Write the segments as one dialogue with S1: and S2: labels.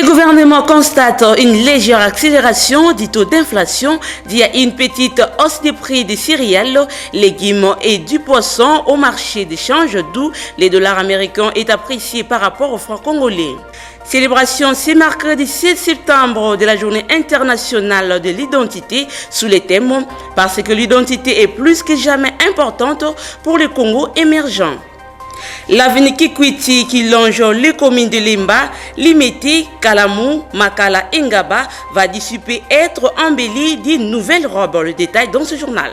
S1: Le gouvernement constate une légère accélération du taux d'inflation via une petite hausse des prix des céréales, légumes et du poisson au marché d'échange, d'où les dollars américains est apprécié par rapport au franc congolais. Célébration ce mercredi 7 septembre de la journée internationale de l'identité sous le thème « Parce que l'identité est plus que jamais importante pour le Congo émergent ». L'avenue Kikwiti qui longe les communes de Limba, Limeti, Kalamou, Makala et Ngaba va d'ici peu être embellie d'une nouvelle robe. Le détail dans ce journal.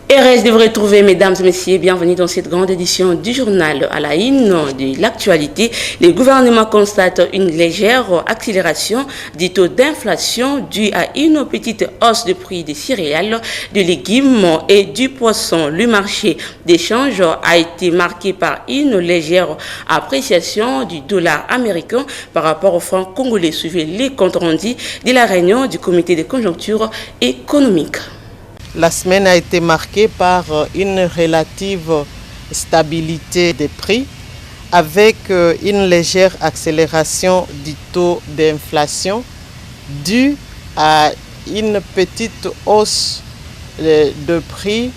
S1: RS de vous retrouver, mesdames et messieurs, bienvenue dans cette grande édition du journal. À la une de l'actualité, le gouvernement constate une légère accélération du taux d'inflation due à une petite hausse de prix des céréales, des légumes et du poisson. Le marché d'échange a été marqué par une légère appréciation du dollar américain par rapport au franc congolais. Suivez les comptes rendus de la réunion du comité de conjoncture économique.
S2: La semaine a été marquée par une relative stabilité des prix avec une légère accélération du taux d'inflation due à une petite hausse de prix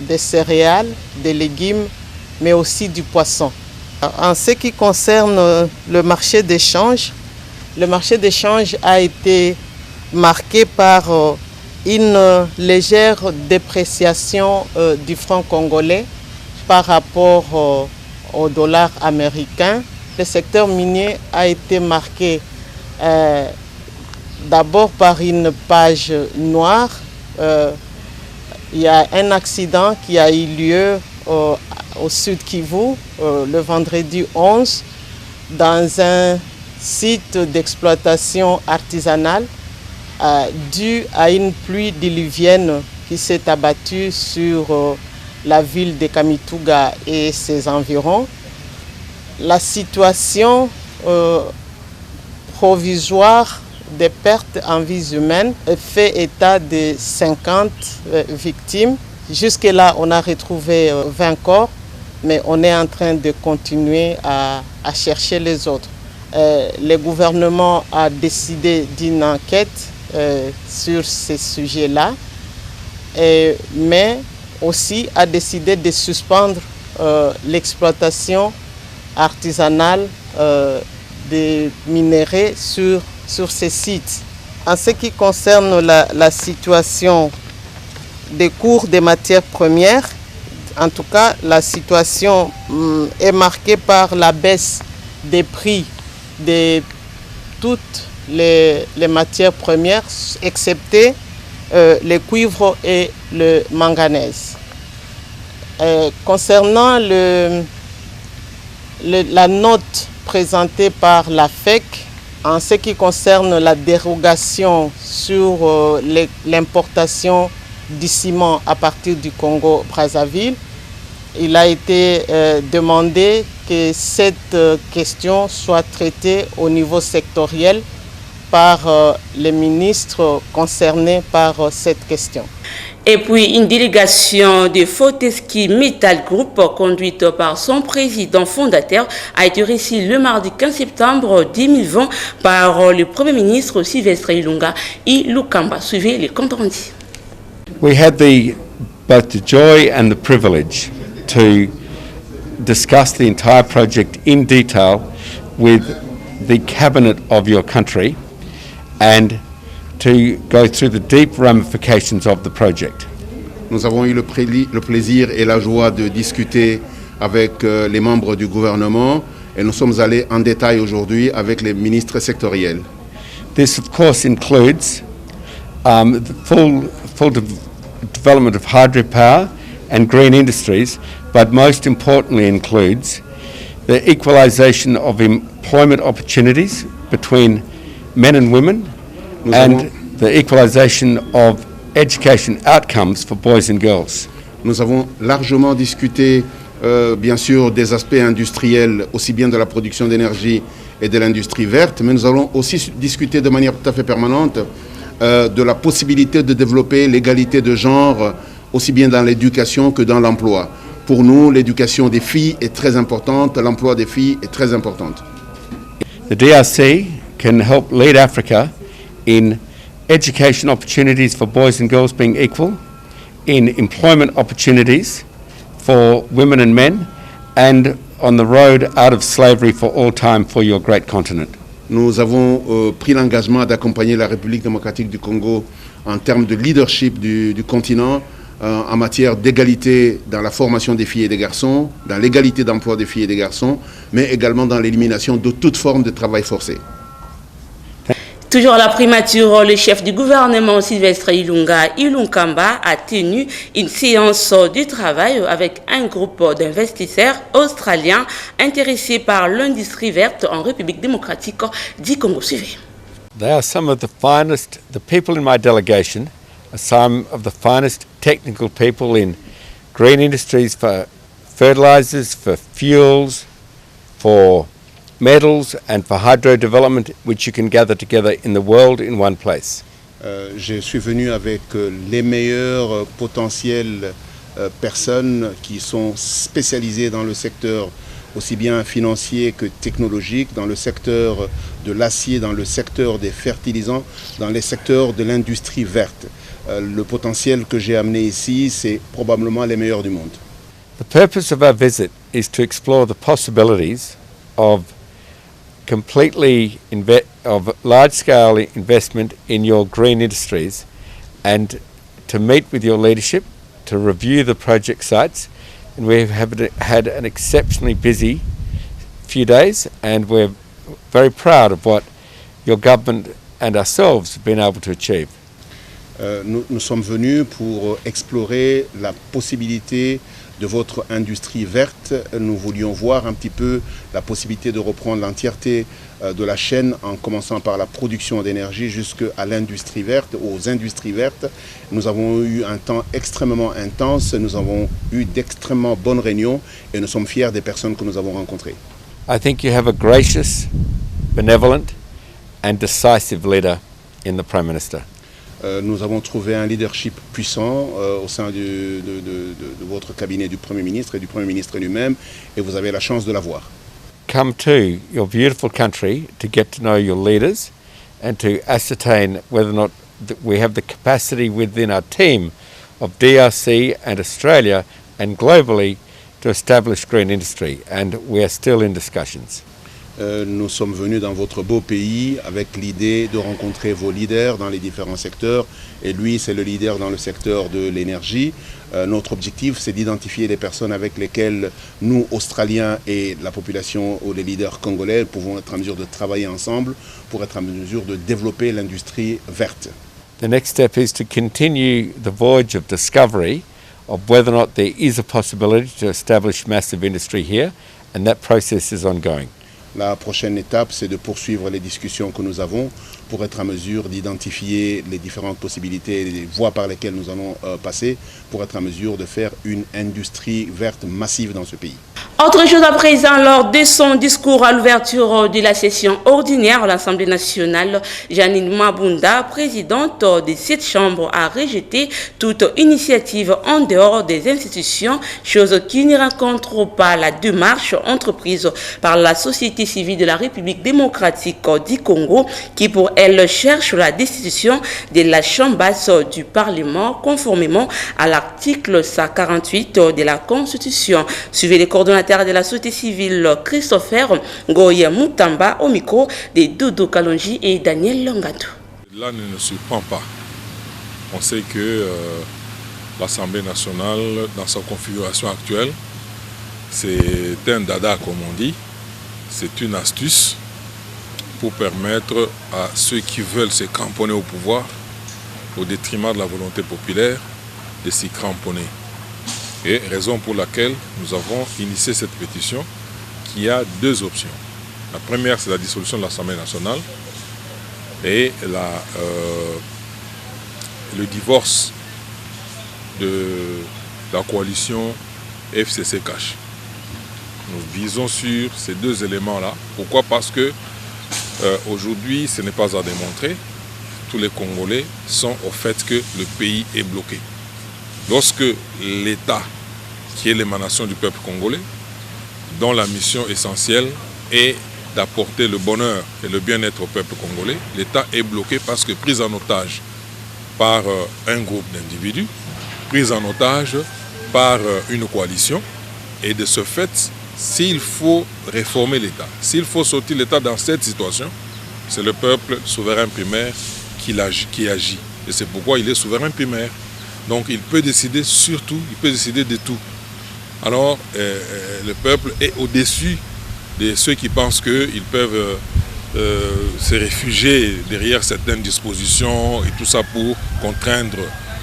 S2: des céréales, des légumes, mais aussi du poisson. En ce qui concerne le marché d'échange a été marqué par une légère dépréciation du franc congolais par rapport au dollar américain. Le secteur minier a été marqué d'abord par une page noire. Il y a un accident qui a eu lieu au Sud Kivu le vendredi 11 dans un site d'exploitation artisanale dû à une pluie diluvienne qui s'est abattue sur la ville de Kamituga et ses environs. La situation provisoire des pertes en vies humaines fait état de 50 victimes. Jusque-là, on a retrouvé 20 corps, mais on est en train de continuer à chercher les autres. Le gouvernement a décidé d'une enquête sur ces sujets-là, mais aussi a décidé de suspendre l'exploitation artisanale des minerais sur ces sites. En ce qui concerne la situation des cours des matières premières, en tout cas, la situation est marquée par la baisse des prix de toutes les matières premières, excepté le cuivre et le manganèse. Concernant la note présentée par la FEC, en ce qui concerne la dérogation sur l'importation du ciment à partir du Congo-Brazzaville, il a été demandé que cette question soit traitée au niveau sectoriel par les ministres concernés par cette question.
S1: Et puis, une délégation de Fortescue Metal Group, conduite par son président fondateur, a été reçue le mardi 15 septembre 2020 par le Premier ministre Sylvestre Ilunga Ilukamba. Suivez les comptes rendus.
S3: We had both the joy and the privilege to discuss the entire project in detail with the cabinet of your country and to go through the deep ramifications of the project.
S4: Nous avons eu le plaisir et la joie de discuter avec les membres du gouvernement et nous sommes allés en détail aujourd'hui avec les ministres sectoriels.
S3: This of course includes the full development of hydropower and green industries, but most importantly includes the equalisation of employment opportunities between men and women and the equalisation of education outcomes for boys and girls.
S4: Nous avons largement discuté bien sûr des aspects industriels, aussi bien de la production d'énergie et de l'industrie verte, mais nous allons aussi discuter de manière tout à fait permanente de la possibilité de développer l'égalité de genre, aussi bien dans l'éducation que dans l'emploi. Pour nous, l'éducation des filles est très importante, l'emploi des filles est très important.
S3: The DRC can help lead Africa in education opportunities for boys and girls being equal, in employment opportunities for women and men, and on the road out of slavery for all time for your great continent.
S4: Nous avons pris l'engagement d'accompagner la République démocratique du Congo en termes de leadership du continent, en matière d'égalité dans la formation des filles et des garçons, dans l'égalité d'emploi des filles et des garçons, mais également dans l'élimination de toute forme de travail forcé.
S1: Toujours à la primature, le chef du gouvernement Sylvestre Ilunkamba a tenu une séance de travail avec un groupe d'investisseurs australiens intéressés par l'industrie verte en République démocratique du Congo. Suivez.
S3: They are some of the people in my delegation are some of the finest technical people in green industries for fertilizers, for fuels, for metals and for hydro development, which you can gather together in the world in one place.
S4: Je suis venu avec les meilleures potentielles personnes qui sont spécialisées dans le secteur aussi bien financier que technologique, dans le secteur de l'acier, dans le secteur des fertilisants, dans les secteurs de l'industrie verte. Le potentiel que j'ai amené ici, c'est probablement les meilleurs du monde.
S3: The purpose of our visit is to explore the possibilities of large-scale investment in your green industries and to meet with your leadership, to review the project sites. And we have had an exceptionally busy few days, and we're very proud of what your government and ourselves have been able to achieve.
S4: Nous sommes venus pour explorer la possibilité de votre industrie verte. Nous voulions voir un petit peu la possibilité de reprendre l'entièreté de la chaîne en commençant par la production d'énergie jusqu'à l'industrie verte, aux industries vertes. Nous avons eu un temps extrêmement intense, nous avons eu d'extrêmement bonnes réunions et nous sommes fiers des personnes que nous avons rencontrées.
S3: I think you have a gracious, benevolent and decisive leader in the Prime Minister.
S4: Nous avons trouvé un leadership puissant au sein de votre cabinet du Premier ministre et du Premier ministre lui-même, et vous avez la chance de l'avoir.
S3: Come to your beautiful country to get to know your leaders and to ascertain whether or not we have the capacity within our team of DRC and Australia and globally to establish green industry, and we are still in discussions.
S4: Nous sommes venus dans votre beau pays avec l'idée de rencontrer vos leaders dans les différents secteurs, et lui c'est le leader dans le secteur de l'énergie. Notre objectif c'est d'identifier les personnes avec lesquelles nous, Australiens et la population ou les leaders congolais, pouvons être en mesure de travailler ensemble pour être en mesure de développer l'industrie verte.
S3: The next step is to continue the voyage of discovery of whether or not there is a possibility to establish massive industry here, and that process is ongoing.
S4: La prochaine étape, c'est de poursuivre les discussions que nous avons pour être en mesure d'identifier les différentes possibilités et les voies par lesquelles nous allons passer pour être en mesure de faire une industrie verte massive dans ce pays.
S1: Autre chose à présent, lors de son discours à l'ouverture de la session ordinaire à l'Assemblée nationale, Janine Mabunda, présidente des 7 chambres, a rejeté toute initiative en dehors des institutions, chose qui ne rencontre pas la démarche entreprise par la société civile de la République démocratique du Congo, qui pour elle cherche la destitution de la chambre basse du Parlement conformément à l'article 148 de la Constitution. Suivez les coordonnateurs de la société civile Christopher Ngoye Moutamba au micro de Dodo Kalonji et Daniel Longato.
S5: Là ne nous surprend pas. On sait que l'Assemblée nationale, dans sa configuration actuelle, c'est un dada comme on dit. C'est une astuce pour permettre à ceux qui veulent se cramponner au pouvoir, au détriment de la volonté populaire, de s'y cramponner. Et raison pour laquelle nous avons initié cette pétition qui a 2 options. La première, c'est la dissolution de l'Assemblée nationale et le divorce de la coalition FCC-Cash. Nous visons sur ces 2 éléments-là. Pourquoi? Parce que aujourd'hui, ce n'est pas à démontrer. Tous les Congolais sont au fait que le pays est bloqué. Lorsque l'État, qui est l'émanation du peuple congolais, dont la mission essentielle est d'apporter le bonheur et le bien-être au peuple congolais, l'État est bloqué parce que pris en otage par un groupe d'individus, pris en otage par une coalition. Et de ce fait, s'il faut réformer l'État, s'il faut sortir l'État dans cette situation, c'est le peuple souverain primaire qui agit. Et c'est pourquoi il est souverain primaire. Donc il peut décider surtout, il peut décider de tout. Alors le peuple est au-dessus de ceux qui pensent qu'ils peuvent se réfugier derrière certaines dispositions et tout ça pour contraindre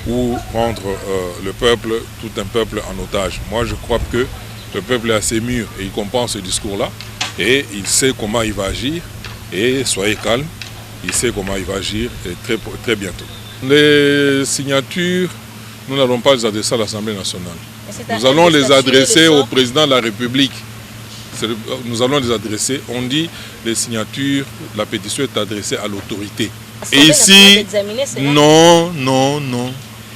S5: ou rendre le peuple, tout un peuple en otage. Moi je crois que le peuple est assez mûr et il comprend ce discours-là et il sait comment il va agir et soyez calme, il sait comment il va agir et très bientôt. Les signatures, nous n'allons pas les adresser à l'Assemblée nationale. Nous allons les adresser au président de la République. Nous allons les adresser. On dit les signatures, la pétition est adressée à l'autorité. Et ici, non.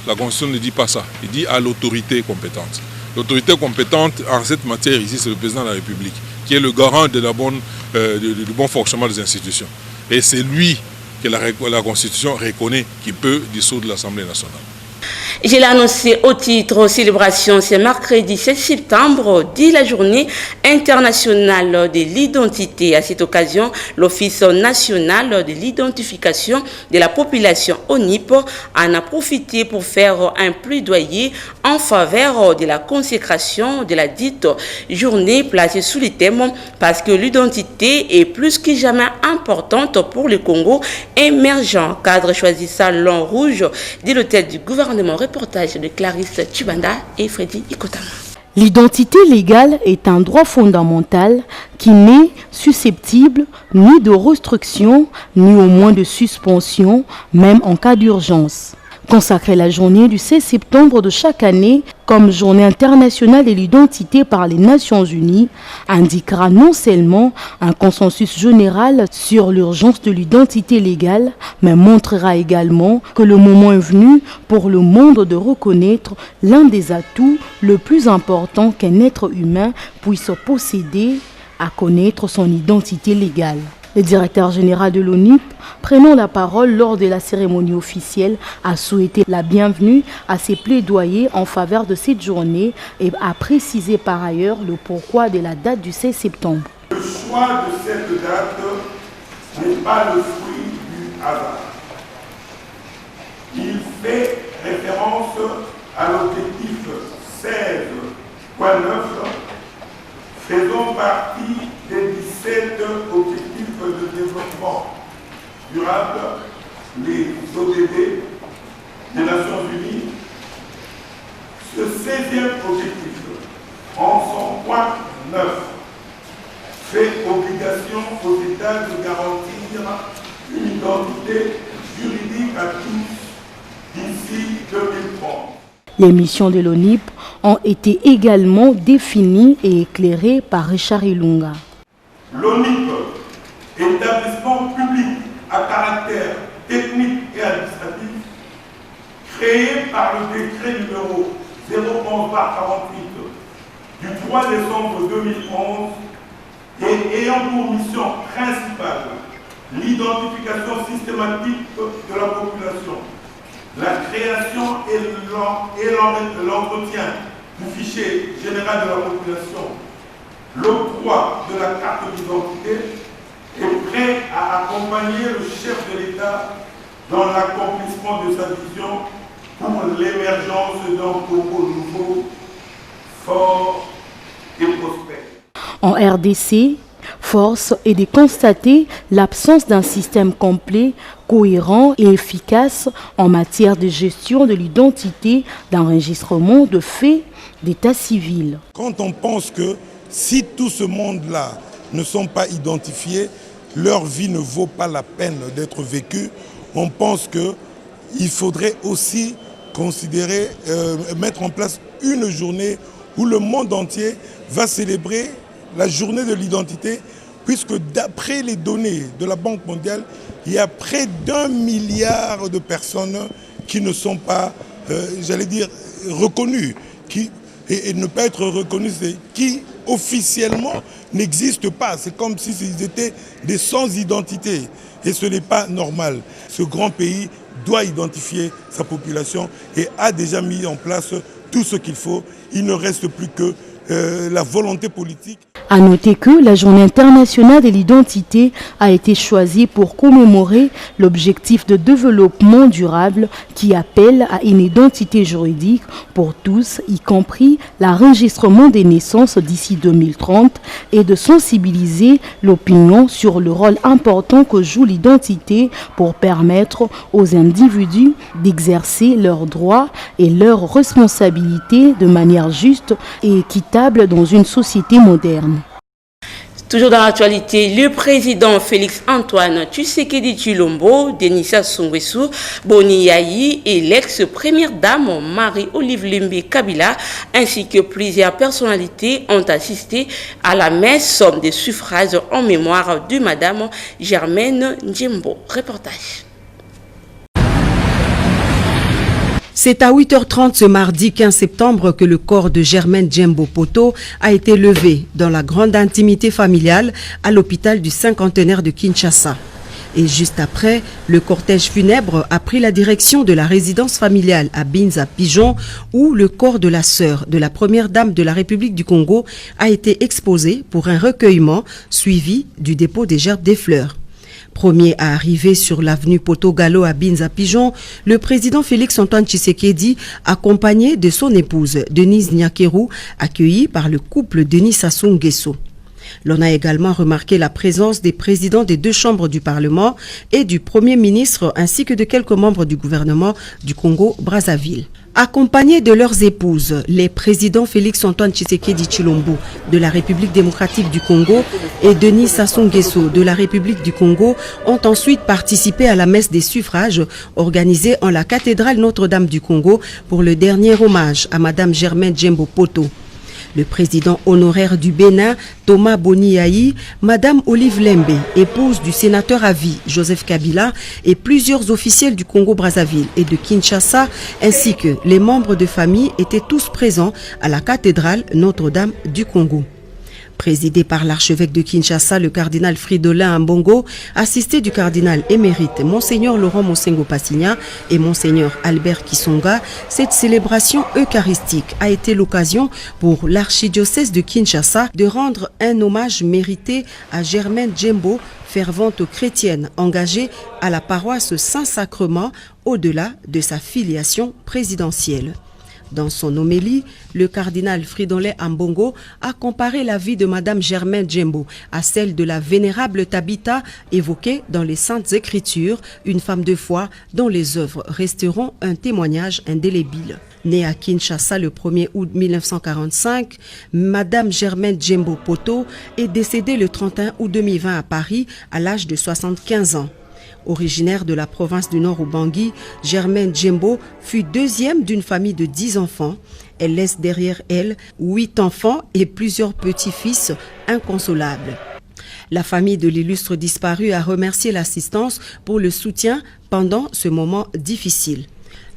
S5: La Constitution ne dit pas ça. Il dit à l'autorité compétente. L'autorité compétente en cette matière ici, c'est le président de la République, qui est le garant de du bon fonctionnement des institutions. Et c'est lui que la Constitution reconnaît qui peut dissoudre l'Assemblée nationale.
S1: Je l'ai annoncé au titre célébration, c'est mercredi 16 septembre, dit la journée internationale de l'identité. À cette occasion, l'Office national de l'identification de la population ONIP en a profité pour faire un plaidoyer en faveur de la consécration de la dite journée placée sous le thème parce que l'identité est plus que jamais importante pour le Congo émergent. Cadre choisissant l'an rouge de l'hôtel du gouvernement. Reportage de Clarisse Chibanda et Freddy Ikotama.
S6: L'identité légale est un droit fondamental qui n'est susceptible ni de restriction, ni au moins de suspension, même en cas d'urgence. Consacrer la journée du 16 septembre de chaque année comme journée internationale de l'identité par les Nations Unies indiquera non seulement un consensus général sur l'urgence de l'identité légale, mais montrera également que le moment est venu pour le monde de reconnaître l'un des atouts le plus important qu'un être humain puisse posséder, à connaître son identité légale. Le directeur général de l'ONIP, prenant la parole lors de la cérémonie officielle, a souhaité la bienvenue à ses plaidoyers en faveur de cette journée et a précisé par ailleurs le pourquoi de la date du 16 septembre.
S7: Le choix de cette date n'est pas le fruit du hasard. Il fait référence à l'objectif 16.9 faisant partie des 17 objectifs de développement durable, les ODD des Nations Unies. Ce 16e objectif, en son point 9, fait obligation aux États de garantir une identité juridique à tous d'ici 2030.
S6: Les missions de l'ONIP ont été également définies et éclairées par Richard Ilunga.
S7: L'ONIP, établissement public à caractère technique et administratif, créé par le décret numéro 011/48 du 3 décembre 2011 et ayant pour mission principale l'identification systématique de la population, la création et l'entretien du fichier général de la population, l'octroi de la carte d'identité, est prêt à accompagner le chef de l'État dans l'accomplissement de sa vision pour l'émergence d'un Congo nouveau, fort et prospère.
S6: En RDC, force est de constater l'absence d'un système complet, cohérent et efficace en matière de gestion de l'identité, d'enregistrement de faits d'état civil.
S8: Quand on pense que si tout ce monde-là ne sont pas identifiés, leur vie ne vaut pas la peine d'être vécue, on pense qu'il faudrait aussi considérer, mettre en place une journée où le monde entier va célébrer la journée de l'identité, puisque d'après les données de la Banque mondiale, il y a près d'1 milliard de personnes qui ne sont pas, reconnues. Et ne pas être reconnues, c'est qui officiellement n'existent pas. C'est comme s'ils étaient des sans-identité. Et ce n'est pas normal. Ce grand pays doit identifier sa population et a déjà mis en place tout ce qu'il faut. Il ne reste plus que la volonté politique.
S6: À noter que la Journée internationale de l'identité a été choisie pour commémorer l'objectif de développement durable qui appelle à une identité juridique pour tous, y compris l'enregistrement des naissances d'ici 2030 et de sensibiliser l'opinion sur le rôle important que joue l'identité pour permettre aux individus d'exercer leurs droits et leurs responsabilités de manière juste et équitable dans une société moderne.
S1: Toujours dans l'actualité, le président Félix-Antoine Tshisekedi Tshilombo, Denis Sassou Nguesso, Boni Yayi et l'ex-première dame Marie-Olive Lembe Kabila, ainsi que plusieurs personnalités ont assisté à la messe des suffrages en mémoire de Madame Germaine Djembo. Reportage.
S9: C'est à 8h30 ce mardi 15 septembre que le corps de Germaine Djembo Poto a été levé dans la grande intimité familiale à l'hôpital du cinquantenaire de Kinshasa. Et juste après, le cortège funèbre a pris la direction de la résidence familiale à Binza Pigeon où le corps de la sœur de la première dame de la République du Congo a été exposé pour un recueillement suivi du dépôt des gerbes des fleurs. Premier à arriver sur l'avenue Poto-Gallo à Binza Pigeon, le président Félix-Antoine Tshisekedi, accompagné de son épouse Denise Nyakeru, accueilli par le couple Denis Sassou Nguesso. L'on a également remarqué la présence des présidents des deux chambres du Parlement et du Premier ministre ainsi que de quelques membres du gouvernement du Congo-Brazzaville. Accompagnés de leurs épouses, les présidents Félix-Antoine Tshisekedi Tshilombo de la République démocratique du Congo et Denis Sassou Nguesso de la République du Congo ont ensuite participé à la messe des suffrages organisée en la cathédrale Notre-Dame du Congo pour le dernier hommage à Madame Germaine Djembo Poto. Le président honoraire du Bénin, Thomas Boni Yayi, Madame Olive Lembe, épouse du sénateur à vie Joseph Kabila et plusieurs officiels du Congo-Brazzaville et de Kinshasa, ainsi que les membres de famille étaient tous présents à la cathédrale Notre-Dame du Congo. Présidé par l'archevêque de Kinshasa, le cardinal Fridolin Ambongo, assisté du cardinal émérite Monseigneur Laurent Monsengo Passigna et Monseigneur Albert Kisonga, cette célébration eucharistique a été l'occasion pour l'archidiocèse de Kinshasa de rendre un hommage mérité à Germaine Djembo, fervente chrétienne engagée à la paroisse Saint-Sacrement au-delà de sa filiation présidentielle. Dans son homélie, le cardinal Fridolin Ambongo a comparé la vie de Madame Germaine Djembo à celle de la vénérable Tabitha évoquée dans les Saintes Écritures, une femme de foi dont les œuvres resteront un témoignage indélébile. Née à Kinshasa le 1er août 1945, Madame Germaine Djembo Poto est décédée le 31 août 2020 à Paris à l'âge de 75 ans. Originaire de la province du Nord Ubangui, Germaine Djembo fut deuxième d'une famille de 10 enfants. Elle laisse derrière elle 8 enfants et plusieurs petits-fils inconsolables. La famille de l'illustre disparu a remercié l'assistance pour le soutien pendant ce moment difficile.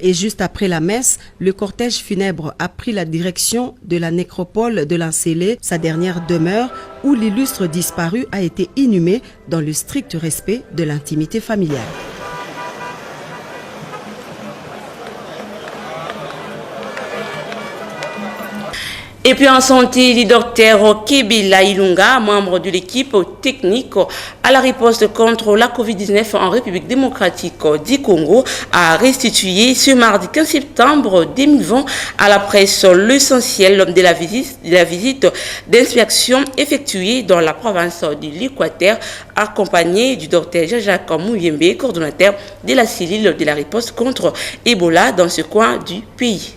S9: Et juste après la messe, le cortège funèbre a pris la direction de la nécropole de l'Incélé, sa dernière demeure, où l'illustre disparu a été inhumé dans le strict respect de l'intimité familiale.
S1: Et puis en santé, le docteur Kebila Ilunga, membre de l'équipe technique à la riposte contre la COVID-19 en République démocratique du Congo, a restitué ce mardi 15 septembre 2020 à la presse l'essentiel de la visite d'inspection effectuée dans la province de l'Équateur, accompagné du docteur Jean-Jacques Mouyembe, coordonnateur de la cellule de la riposte contre Ebola dans ce coin du pays.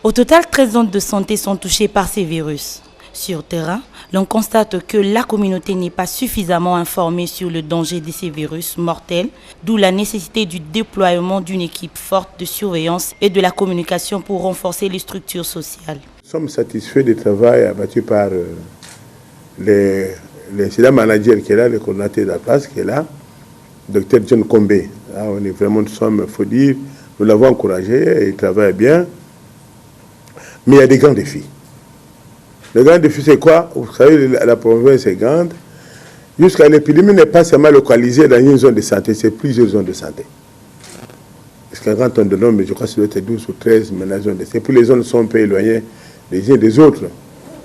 S10: Au total, 13 zones de santé sont touchées par ces virus. Sur terrain, l'on constate que la communauté n'est pas suffisamment informée sur le danger de ces virus mortels, d'où la nécessité du déploiement d'une équipe forte de surveillance et de la communication pour renforcer les structures sociales.
S11: Nous sommes satisfaits du travail abattu par l'incident manager qui est là, le coordinateur de la place qui est là, Dr John Kombe. Là, on est vraiment, il faut dire, nous l'avons encouragé, il travaille bien. Mais il y a des grands défis. Le grand défi, c'est quoi? Vous savez, la province est grande. Jusqu'à l'épidémie n'est pas seulement localisée dans une zone de santé, c'est plusieurs zones de santé. Parce qu'un grand nombre de nombre, je crois que ça doit être 12 ou 13 maintenant zones de santé. Puis les zones sont un peu éloignées les unes des autres.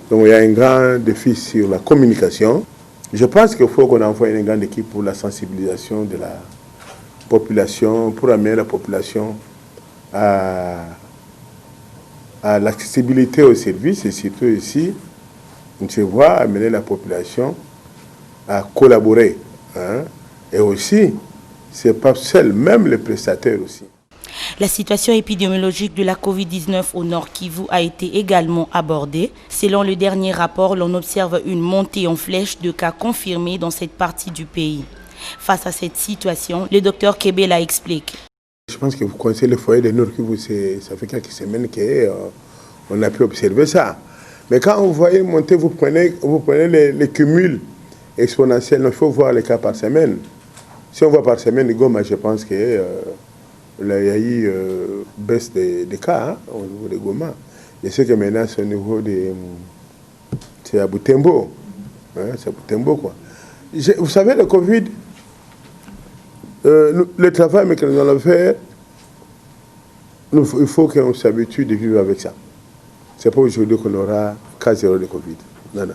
S11: Donc il y a un grand défi sur la communication. Je pense qu'il faut qu'on envoie une grande équipe pour la sensibilisation de la population, pour amener la population à l'accessibilité aux services et surtout ici, on se voit amener la population à collaborer. Hein? Et aussi, ce n'est pas seul, même les prestataires aussi.
S10: La situation épidémiologique de la Covid-19 au Nord Kivu a été également abordée. Selon le dernier rapport, l'on observe une montée en flèche de cas confirmés dans cette partie du pays. Face à cette situation, le docteur Kebela explique.
S11: Je pense que vous connaissez le foyer de Nord Kivu, ça fait quelques semaines qu'on a pu observer ça. Mais quand vous voyez monter, vous prenez les cumuls exponentiels, il faut voir les cas par semaine. Si on voit par semaine, Goma, je pense qu'il y a eu baisse des cas au niveau de Goma. Je sais que maintenant, c'est au niveau de... C'est à Butembo. Hein, c'est à Butembo, quoi. Vous savez, le Covid, le travail que nous allons faire, il faut qu'on s'habitue de vivre avec ça. Ce n'est pas aujourd'hui qu'on aura cas zéro de Covid. Non, non.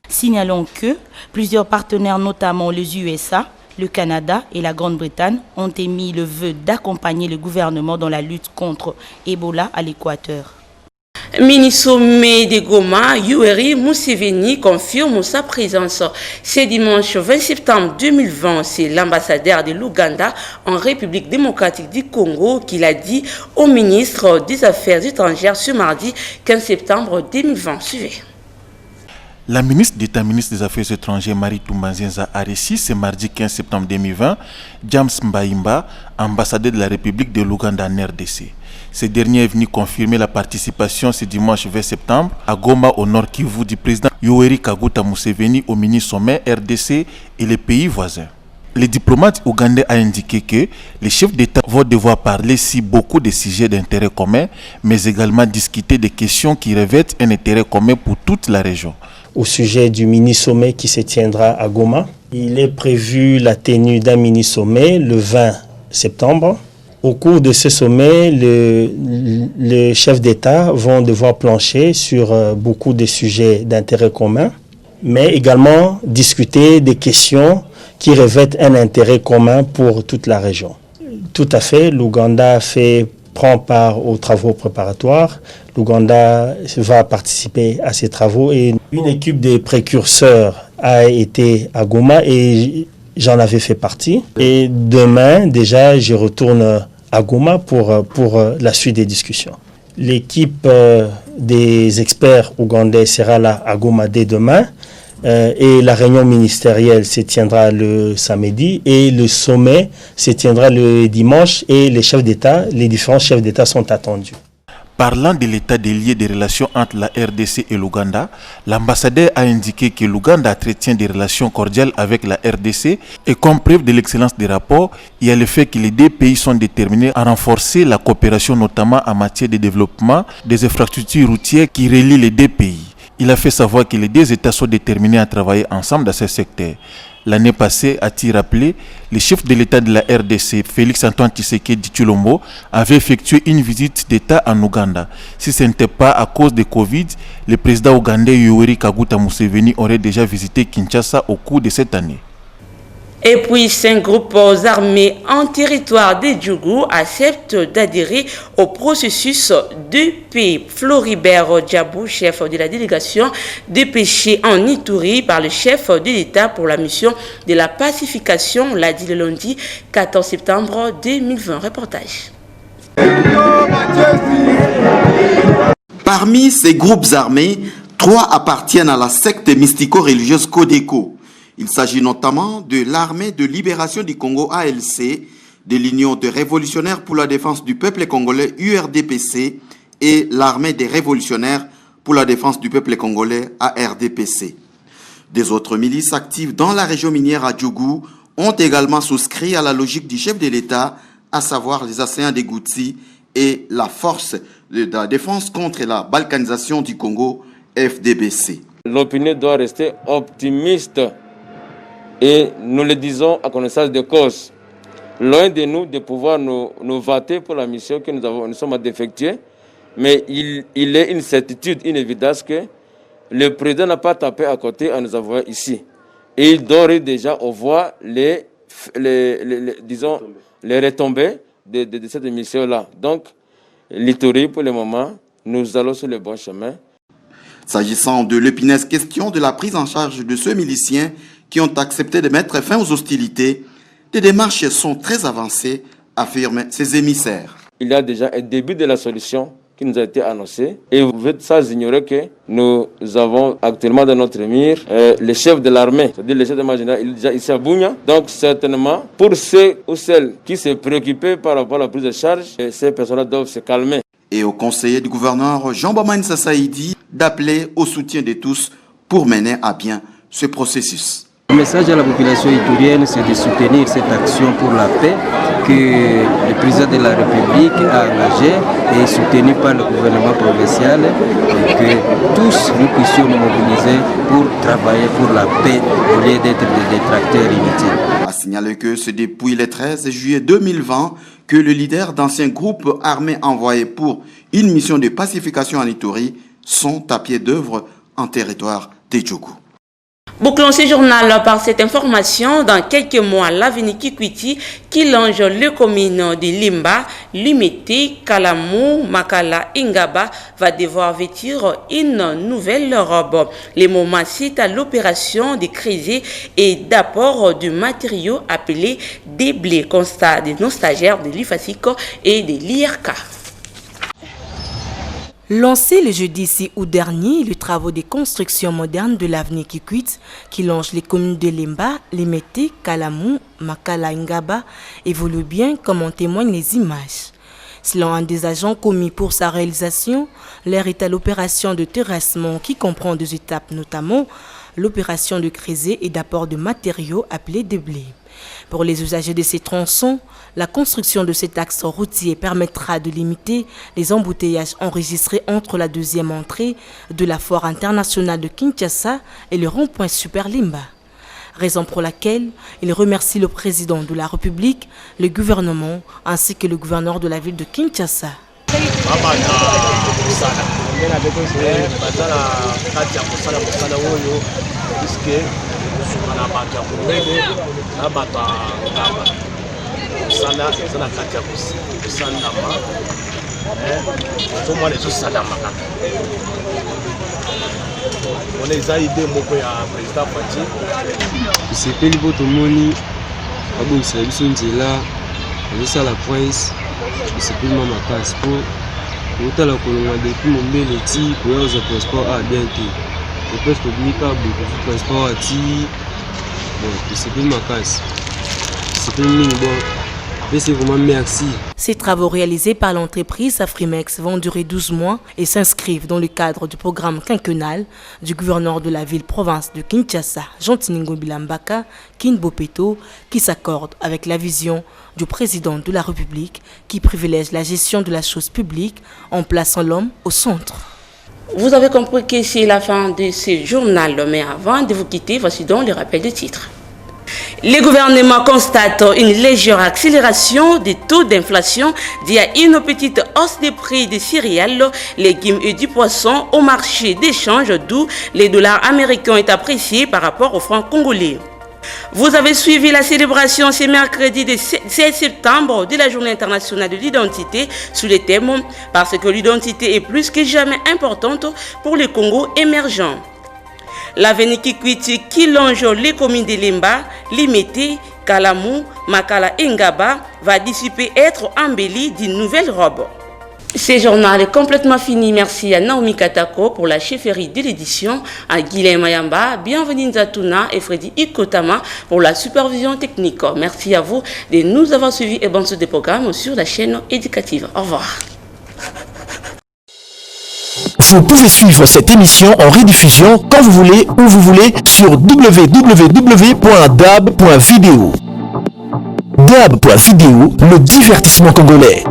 S10: Signalons que plusieurs partenaires, notamment les USA, le Canada et la Grande-Bretagne, ont émis le vœu d'accompagner le gouvernement dans la lutte contre Ebola à l'Équateur.
S1: Mini-sommet de Goma, Yoweri Museveni confirme sa présence. Ce dimanche 20 septembre 2020, c'est l'ambassadeur de l'Ouganda en République démocratique du Congo qui l'a dit au ministre des Affaires étrangères ce mardi 15 septembre 2020. Suivez.
S12: La ministre d'État, ministre des Affaires étrangères, Marie Toumbazenza, a reçu ce mardi 15 septembre 2020 James Mbaimba, ambassadeur de la République de l'Ouganda en RDC. Ce dernier est venu confirmer la participation ce dimanche 20 septembre à Goma au Nord Kivu du président Yoweri Kaguta Museveni au mini-sommet RDC et les pays voisins. Le diplomate ougandais a indiqué que les chefs d'État vont devoir parler si beaucoup de sujets d'intérêt commun, mais également discuter des questions qui revêtent un intérêt commun pour toute la région.
S13: Au sujet du mini-sommet qui se tiendra à Goma, il est prévu la tenue d'un mini-sommet le 20 septembre. Au cours de ce sommet, les chefs d'État vont devoir plancher sur beaucoup de sujets d'intérêt commun, mais également discuter des questions qui revêtent un intérêt commun pour toute la région. Tout à fait, l'Ouganda prend part aux travaux préparatoires. L'Ouganda va participer à ces travaux et une équipe de précurseurs a été à Goma et j'en avais fait partie. Et demain, déjà, je retourne à Goma pour la suite des discussions. L'équipe des experts ougandais sera là à Goma dès demain. Et la réunion ministérielle se tiendra le samedi et le sommet se tiendra le dimanche et les différents chefs d'État sont attendus.
S12: Parlant de l'état des liens des relations entre la RDC et l'Ouganda, l'ambassadeur a indiqué que l'Ouganda entretient des relations cordiales avec la RDC et comme preuve de l'excellence des rapports, il y a le fait que les deux pays sont déterminés à renforcer la coopération notamment en matière de développement des infrastructures routières qui relient les deux pays. Il a fait savoir que les deux États sont déterminés à travailler ensemble dans ce secteur. L'année passée, a-t-il rappelé, le chef de l'État de la RDC, Félix-Antoine Tshisekedi Tshilombo, avait effectué une visite d'État en Ouganda. Si ce n'était pas à cause de Covid, le président ougandais Yoweri Kaguta Museveni aurait déjà visité Kinshasa au cours de cette année.
S1: Et puis, 5 groupes armés en territoire de Djougou acceptent d'adhérer au processus de paix. Floribert Djabou, chef de la délégation de pêcher en Ituri par le chef de l'État pour la mission de la pacification, l'a dit le lundi 14 septembre 2020. Reportage.
S14: Parmi ces groupes armés, 3 appartiennent à la secte mystico-religieuse Codeco. Il s'agit notamment de l'Armée de libération du Congo ALC, de l'Union des révolutionnaires pour la défense du peuple congolais URDPC et l'Armée des révolutionnaires pour la défense du peuple congolais ARDPC. Des autres milices actives dans la région minière à Djougou ont également souscrit à la logique du chef de l'État, à savoir les assaillants des Goutsi et la force de la défense contre la balkanisation du Congo FDBC.
S15: L'opinion doit rester optimiste et nous le disons à connaissance de cause. Loin de nous de pouvoir nous vanter pour la mission que nous sommes à effectuer, mais il est une certitude, une évidence que le président n'a pas tapé à côté en nous envoyant ici. Et il doit déjà voir les retombées de cette mission-là. Donc, l'Ituri, pour le moment, nous allons sur le bon chemin.
S14: S'agissant de l'épineuse question de la prise en charge de ceux miliciens qui ont accepté de mettre fin aux hostilités, des démarches sont très avancées, affirment ses émissaires.
S15: Il y a déjà un début de la solution qui nous a été annoncé. Et vous êtes sans ignorer que nous avons actuellement dans notre mire le chef de l'armée, c'est-à-dire le chef de général, il est déjà ici à Bounia. Donc certainement, pour ceux ou celles qui se préoccupaient par rapport à la prise de charge, ces personnes doivent se calmer.
S14: Et au conseiller du gouverneur Jean Bamagne Saïdi d'appeler au soutien de tous pour mener à bien ce processus.
S16: Le message à la population iturienne, c'est de soutenir cette action pour la paix que le président de la République a engagée et soutenue par le gouvernement provincial et que tous nous puissions nous mobiliser pour travailler pour la paix au lieu d'être des détracteurs inutiles.
S14: A signaler que c'est depuis le 13 juillet 2020 que le leader d'anciens groupes armés envoyés pour une mission de pacification en Ituri sont à pied d'œuvre en territoire d'Edjougou.
S1: Bouclons ce journal par cette information. Dans quelques mois, l'avenue Kikwiti, qui longe les communes de Limba, Limete, Kalamou, Makala, Ingaba, va devoir vêtir une nouvelle robe. Les moments citent à l'opération de crise et d'apport du matériau appelé des blés, constat des non-stagiaires de l'IFASICO et de l'IRK.
S10: Lancé le jeudi 6 août dernier, les travaux de construction moderne de l'avenue Kikwit, qui longe les communes de Limba, Limete, Kalamou, Makala, Ingaba, évoluent bien comme en témoignent les images. Selon un des agents commis pour sa réalisation, l'air est à l'opération de terrassement qui comprend deux étapes, notamment l'opération de creuset et d'apport de matériaux appelés des blés. Pour les usagers de ces tronçons, la construction de cet axe routier permettra de limiter les embouteillages enregistrés entre la deuxième entrée de la foire internationale de Kinshasa et le rond-point Super Limba. Raison pour laquelle il remercie le président de la République, le gouvernement ainsi que le gouverneur de la ville de Kinshasa.
S17: On eza idée moko ya président Pati isepeli bo tomoni abongisela biso nzela azosala prince isepeli ma makasi po otala kolonga depuis mombele ti koya oza transport a bien te presque obimika beaucoup transport ati bon isepeli makasi isepeli mingi bon. C'est vraiment merci.
S10: Ces travaux réalisés par l'entreprise Afrimex vont durer 12 mois et s'inscrivent dans le cadre du programme quinquennal du gouverneur de la ville-province de Kinshasa, Jean-Tiningo Bilambaka, Kinbopeto, qui s'accorde avec la vision du président de la République qui privilège la gestion de la chose publique en plaçant l'homme au centre.
S1: Vous avez compris que c'est la fin de ce journal, mais avant de vous quitter, voici donc le rappel des titres. Le gouvernement constate une légère accélération des taux d'inflation due à une petite hausse des prix des céréales, légumes et du poisson au marché d'échange, d'où les dollars américains est apprécié par rapport au franc congolais. Vous avez suivi la célébration ce mercredi de 16 septembre de la Journée internationale de l'identité sous le thème « Parce que l'identité est plus que jamais importante pour le Congo émergent ». L'avenue Kikwiti qui longe les communes de Limba, Limete, Kalamou, Makala et Ngaba va dissiper être embellie d'une nouvelle robe. Ce journal est complètement fini. Merci à Naomi Katako pour la chefferie de l'édition, à Guilhem Mayamba, Bienvenue Nzatuna et Freddy Ikotama pour la supervision technique. Merci à vous de nous avoir suivis et bonne suite des programmes sur la chaîne éducative. Au revoir.
S18: Vous pouvez suivre cette émission en rediffusion quand vous voulez, où vous voulez, sur www.dab.video. Dab.video, le divertissement congolais.